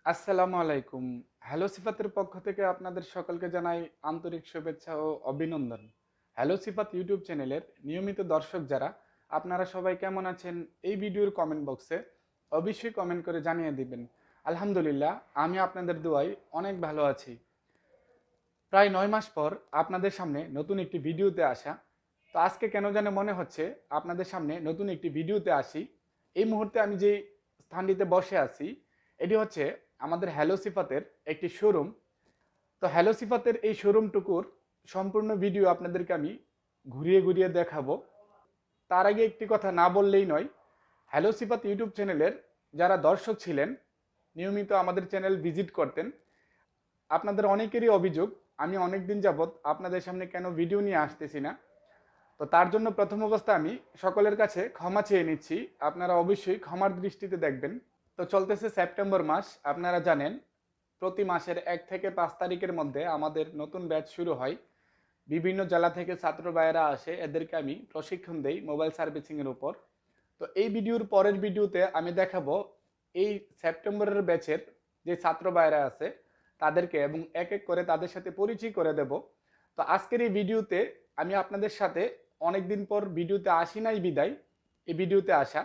আসসালামু আলাইকুম। হ্যালো সিফাতের পক্ষ থেকে আপনাদের সকলকে জানাই আন্তরিক শুভেচ্ছা ও অভিনন্দন। হ্যালো সিফাত ইউটিউব চ্যানেলের নিয়মিত দর্শক যারা, আপনারা সবাই কেমন আছেন? এই ভিডিওর কমেন্ট বক্সে অবশ্যই কমেন্ট করে জানিয়ে দিবেন। আলহামদুলিল্লাহ, আমি আপনাদের দোয়ায় অনেক ভালো আছি। প্রায় ৯ মাস পর আপনাদের সামনে নতুন একটি ভিডিওতে আসা। তো আজকে কেন জানি মনে হচ্ছে আপনাদের সামনে নতুন একটি ভিডিওতে আসি। এই মুহূর্তে আমি যে স্থানটিতে বসে আছি, এটি হচ্ছে আমাদের হ্যালো সিফাতের একটি শোরুম। তো হ্যালো সিফাতের এই শোরুমটুকুর সম্পূর্ণ ভিডিও আপনাদেরকে আমি ঘুরিয়ে ঘুরিয়ে দেখাবো। তার আগে একটি কথা না বললেই নয়, হ্যালো সিফাত ইউটিউব চ্যানেলের যারা দর্শক ছিলেন, নিয়মিত আমাদের চ্যানেল ভিজিট করতেন, আপনাদের অনেকেরই অভিযোগ আমি অনেক দিন যাবৎ আপনাদের সামনে কেন ভিডিও নিয়ে আসতেছি না। তো তার জন্য প্রথম অবস্থায় আমি সকলের কাছে ক্ষমা চেয়ে নিচ্ছি। আপনারা অবশ্যই ক্ষমার দৃষ্টিতে দেখবেন। তো চলতেছে সেপ্টেম্বর মাস, আপনারা জানেন প্রতি মাসের ১ থেকে ৫ তারিখের মধ্যে আমাদের নতুন ব্যাচ শুরু হয়। বিভিন্ন জেলা থেকে ছাত্র ভাইয়েরা আসে, এদেরকে আমি প্রশিক্ষণ দেই মোবাইল সার্ভিসিংয়ের উপর। তো এই ভিডিওর পরের ভিডিওতে আমি দেখাবো এই সেপ্টেম্বরের ব্যাচের যে ছাত্র ভাইয়েরা আছে তাদেরকে, এবং এক এক করে তাদের সাথে পরিচয় করে দেব। তো আজকের এই ভিডিওতে আমি আপনাদের সাথে অনেক দিন পর ভিডিওতে আসি নাই বিদায় এই ভিডিওতে আসা।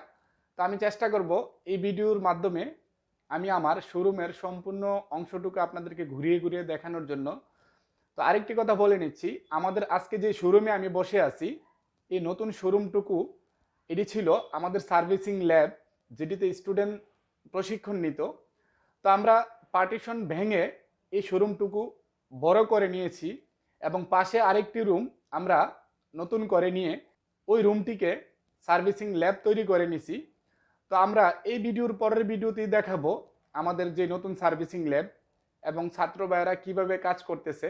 তো আমি চেষ্টা করব এই ভিডিওর মাধ্যমে আমি আমার শোরুমের সম্পূর্ণ অংশটুকু আপনাদেরকে ঘুরিয়ে ঘুরিয়ে দেখানোর জন্য। তো আরেকটি কথা বলে নিচ্ছি, আমাদের আজকে যে শোরুমে আমি বসে আছি, এই নতুন শোরুমটুকু এটি ছিল আমাদের সার্ভিসিং ল্যাব, যেটিতে স্টুডেন্ট প্রশিক্ষণ নিত। তো আমরা পার্টিশন ভেঙে এই শোরুমটুকু বড় করে নিয়েছি, এবং পাশে আরেকটি রুম আমরা নতুন করে নিয়ে ওই রুমটিকে সার্ভিসিং ল্যাব তৈরি করে নিছি। তো আমরা এই ভিডিওর পরের ভিডিওতেই দেখাবো আমাদের যে নতুন সার্ভিসিং ল্যাব, এবং ছাত্র ভাইয়েরা কীভাবে কাজ করতেছে,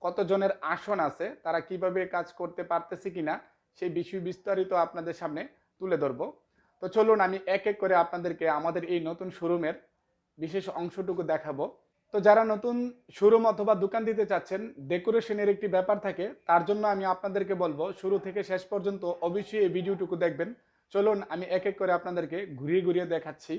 কতজনের আসন আছে, তারা কিভাবে কাজ করতে পারতেছে কিনা সেই বিষয় বিস্তারিত আপনাদের সামনে তুলে ধরবো। তো চলুন আমি এক এক করে আপনাদেরকে আমাদের এই নতুন শোরুমের বিশেষ অংশটুকু দেখাবো। তো যারা নতুন শোরুম অথবা দোকান দিতে চাচ্ছেন, ডেকোরেশনের একটি ব্যাপার থাকে, তার জন্য আমি আপনাদেরকে বলবো শুরু থেকে শেষ পর্যন্ত অবশ্যই এই ভিডিওটুকু দেখবেন। চলুন আমি এক এক করে আপনাদেরকে ঘুরিয়ে ঘুরিয়ে দেখাচ্ছি।